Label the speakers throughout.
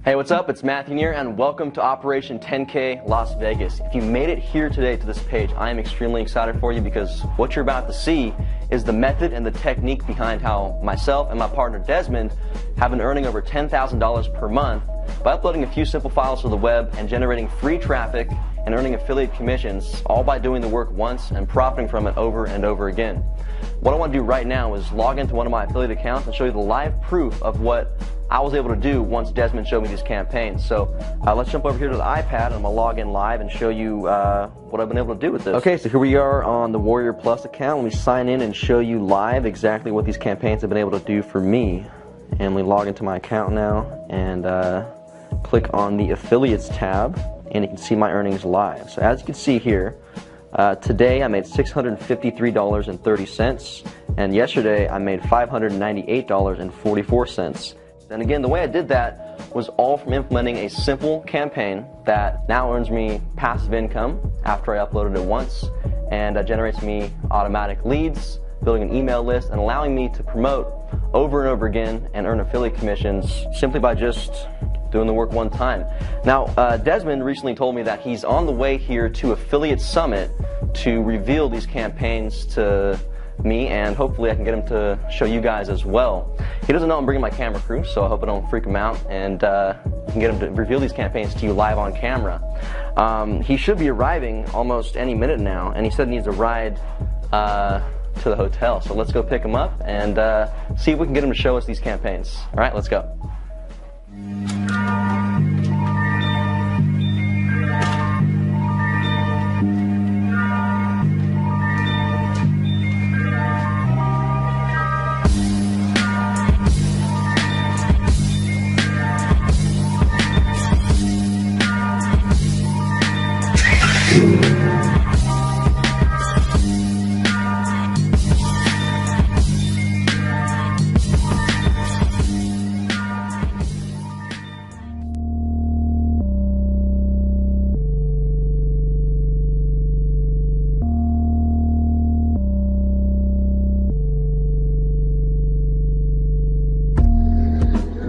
Speaker 1: Hey, what's up? It's Matthew here, and welcome to Operation 10K Las Vegas. If you made it here today to this page, I am extremely excited for you because what you're about to see is the method and the technique behind how myself and my partner Desmond have been earning over $10,000 per month by uploading a few simple files to the web and generating free traffic and earning affiliate commissions, all by doing the work once and profiting from it over and over again. What I want to do right now is log into one of my affiliate accounts and show you the live proof of what I was able to do once Desmond showed me these campaigns. So let's jump over here to the iPad, and I'm going to log in live and show you what I've been able to do with this. Okay, so here we are on the Warrior Plus account. Let me sign in and show you live exactly what these campaigns have been able to do for me. And we log into my account now and click on the Affiliates tab, and you can see my earnings live. So as you can see here, today I made $653.30, and yesterday I made $598.44. And again, the way I did that was all from implementing a simple campaign that now earns me passive income after I uploaded it once, and generates me automatic leads, building an email list, and allowing me to promote over and over again and earn affiliate commissions simply by just doing the work one time. Now, Desmond recently told me that he's on the way here to Affiliate Summit to reveal these campaigns to me, and hopefully I can get him to show you guys as well. He doesn't know I'm bringing my camera crew, so I hope I don't freak him out, and you can get him to reveal these campaigns to you live on camera. He should be arriving almost any minute now, and he said he needs a ride to the hotel. So let's go pick him up and see if we can get him to show us these campaigns. All right, let's go.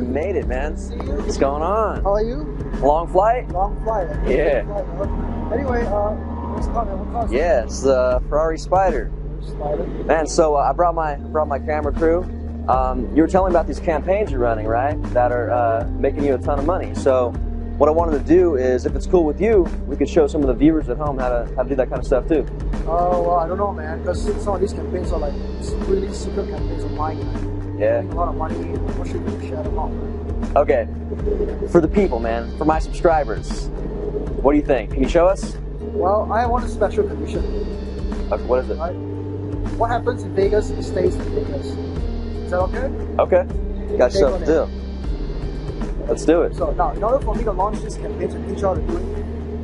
Speaker 1: Made it, man. What's going on?
Speaker 2: How are you?
Speaker 1: Long flight?
Speaker 2: Long flight.
Speaker 1: Yeah.
Speaker 2: Anyway, what's the car? What car is it?
Speaker 1: Yeah, it's the Ferrari Spider.
Speaker 2: Spider.
Speaker 1: Man, so I brought my camera crew. You were telling me about these campaigns you're running, right? That are making you a ton of money. So what I wanted to do is, if it's cool with you, we could show some of the viewers at home how to do that kind of stuff too.
Speaker 2: Oh, well, I don't know, man, because some of these campaigns are like really secret campaigns of mine.
Speaker 1: Yeah.
Speaker 2: A lot of money. I'm not sure you can share them out.
Speaker 1: Okay. For the people, man, for my subscribers, what do you think? Can you show us?
Speaker 2: Well, I want a special condition.
Speaker 1: Okay, what is it?
Speaker 2: Right? What happens in Vegas, it stays in Vegas. Is that okay?
Speaker 1: Okay. Got stuff to do. Let's do it.
Speaker 2: So now, in order for me to launch this campaign and teach you how to do it,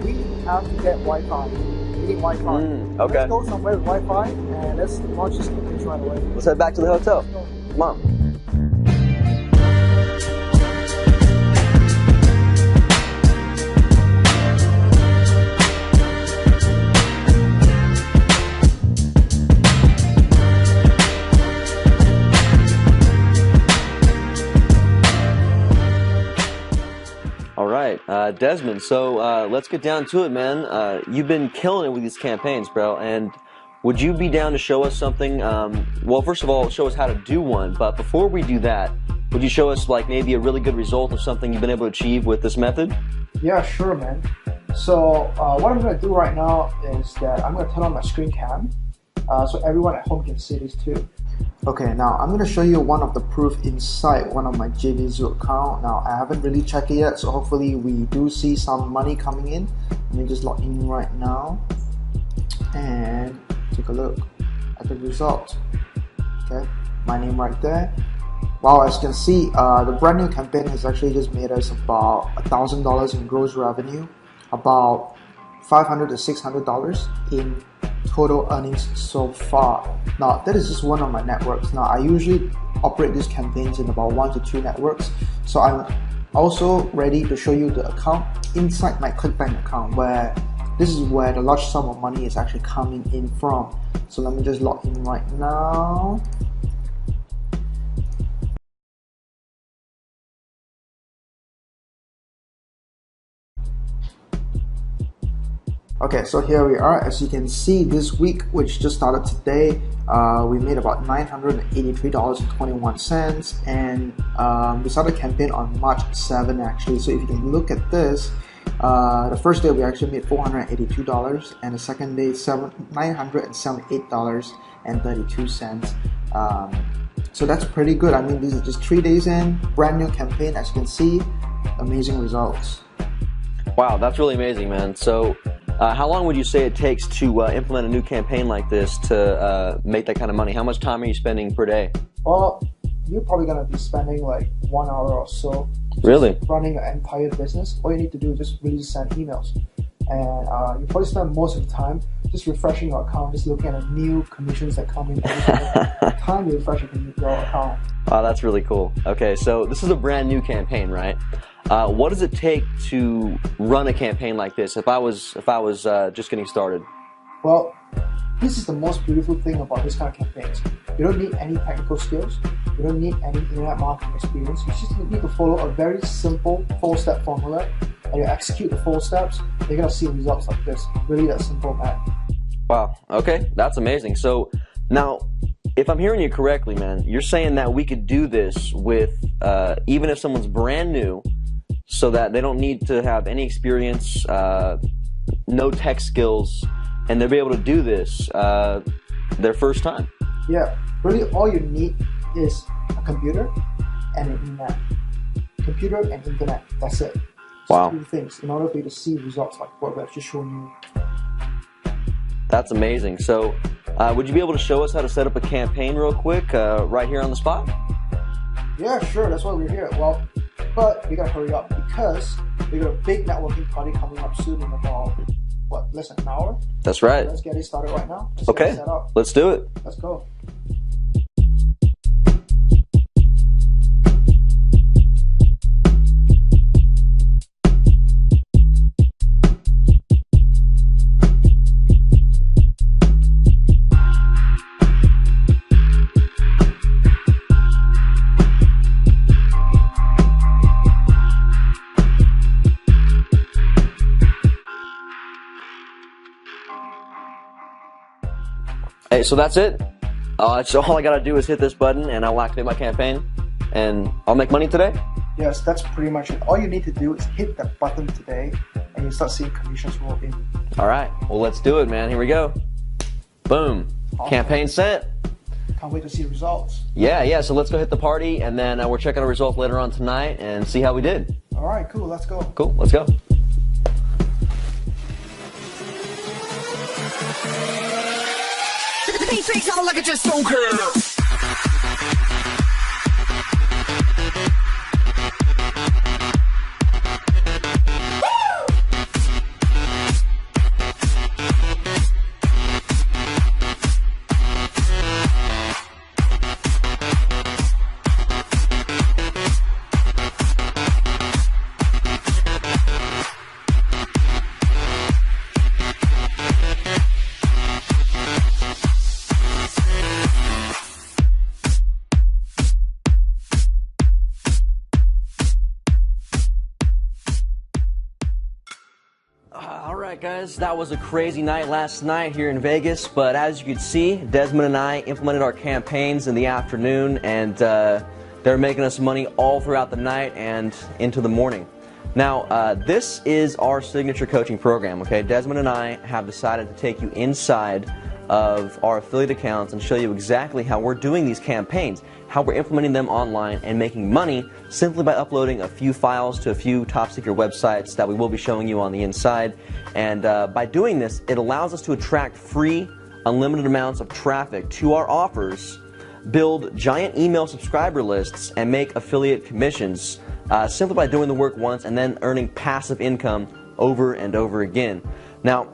Speaker 2: we have to get Wi-Fi. We need Wi-Fi.
Speaker 1: Okay.
Speaker 2: Let's go somewhere with Wi-Fi and let's launch this campaign right away.
Speaker 1: Let's head back to the hotel. Come on. All right, Desmond, so let's get down to it, man. You've been killing it with these campaigns, bro, and would you be down to show us something? Well, first of all, show us how to do one, but before we do that, would you show us like maybe a really good result of something you've been able to achieve with this method?
Speaker 2: Yeah, sure, man. So what I'm going to do right now is that I'm going to turn on my screen cam so everyone at home can see this too. Okay, now I'm going to show you one of the proof inside one of my JVZoo account. Now I haven't really checked it yet, so hopefully we do see some money coming in. Let me just log in right now and take a look at the result. Okay, my name right there. Wow, as you can see, the brand new campaign has actually just made us about $1,000 in gross revenue, about $500 to $600 in total earnings so far. Now that is just one of my networks. Now I usually operate these campaigns in about 1 to 2 networks, so I'm also ready to show you the account inside my ClickBank account, where this is where the large sum of money is actually coming in from. So let me just log in right now. Okay, so here we are. As you can see, this week, which just started today, we made about $983.21, and we started the campaign on March 7 actually. So if you can look at this, the first day we actually made $482, and the second day $978.32. So that's pretty good. I mean, these are just 3 days in, brand new campaign. As you can see, amazing results.
Speaker 1: Wow, that's really amazing, man. So how long would you say it takes to implement a new campaign like this to make that kind of money? How much time are you spending per day?
Speaker 2: Well, you're probably going to be spending like 1 hour or so.
Speaker 1: Really?
Speaker 2: Running an entire business. All you need to do is just really send emails. And you probably spend most of the time just refreshing your account, just looking at the new commissions that come in every single time you refresh your account.
Speaker 1: Wow, that's really cool. Okay, so this is a brand new campaign, right? What does it take to run a campaign like this? If I was just getting started.
Speaker 2: Well, this is the most beautiful thing about this kind of campaigns. You don't need any technical skills. You don't need any internet marketing experience. You just need to follow a very simple 4-step formula, and you execute the 4 steps. You're gonna see results like this. Really, that simple, man.
Speaker 1: Wow. Okay, that's amazing. So now, if I'm hearing you correctly, man, you're saying that we could do this with even if someone's brand new, so that they don't need to have any experience, no tech skills, and they'll be able to do this their first time.
Speaker 2: Yeah, really all you need is a computer and an internet. Computer and internet, that's it. Just
Speaker 1: Wow.
Speaker 2: 2 things in order for you to see results like what we've just shown you.
Speaker 1: That's amazing. So would you be able to show us how to set up a campaign real quick right here on the spot?
Speaker 2: Yeah, sure, that's why we're here. Well, but we gotta hurry up because we got a big networking party coming up soon in about, less than an hour?
Speaker 1: That's right.
Speaker 2: Let's get it started right now. Let's
Speaker 1: Okay,
Speaker 2: get it set up.
Speaker 1: let's do it.
Speaker 2: Let's go.
Speaker 1: Hey, so that's it. So all I gotta do is hit this button, and I'll activate my campaign, and I'll make money today.
Speaker 2: Yes, that's pretty much it. All you need to do is hit that button today, and you start seeing commissions roll in.
Speaker 1: All right. Well, let's do it, man. Here we go. Boom.
Speaker 2: Awesome.
Speaker 1: Campaign sent.
Speaker 2: Can't wait to see results.
Speaker 1: Yeah. So let's go hit the party, and then we're checking our results later on tonight and see how we did.
Speaker 2: All right, cool. Let's go.
Speaker 1: Cool. Let's go.
Speaker 3: Say something like it just don't care.
Speaker 1: Alright guys, that was a crazy night last night here in Vegas, but as you can see, Desmond and I implemented our campaigns in the afternoon, and they're making us money all throughout the night and into the morning. Now, this is our signature coaching program, okay? Desmond and I have decided to take you inside of our affiliate accounts and show you exactly how we're doing these campaigns, how we're implementing them online and making money simply by uploading a few files to a few top secret websites that we will be showing you on the inside. And by doing this, it allows us to attract free, unlimited amounts of traffic to our offers, build giant email subscriber lists, and make affiliate commissions simply by doing the work once and then earning passive income over and over again. Now,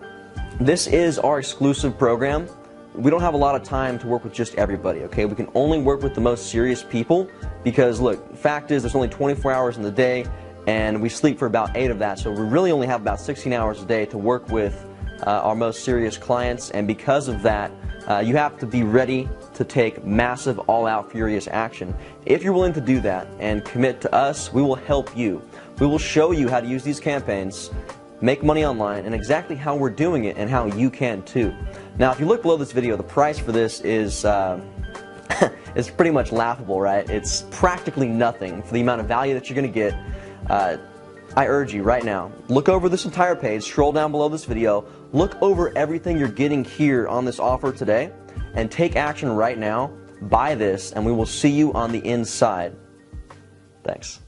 Speaker 1: this is our exclusive program. We don't have a lot of time to work with just everybody, okay? We can only work with the most serious people because, look, fact is there's only 24 hours in the day and we sleep for about 8 of that, so we really only have about 16 hours a day to work with our most serious clients, and because of that, you have to be ready to take massive, all-out, furious action. If you're willing to do that and commit to us, we will help you. We will show you how to use these campaigns make money online, and exactly how we're doing it and how you can too. Now, if you look below this video, the price for this is is pretty much laughable, right? It's practically nothing for the amount of value that you're going to get. I urge you right now, look over this entire page, scroll down below this video, look over everything you're getting here on this offer today, and take action right now. Buy this, and we will see you on the inside. Thanks.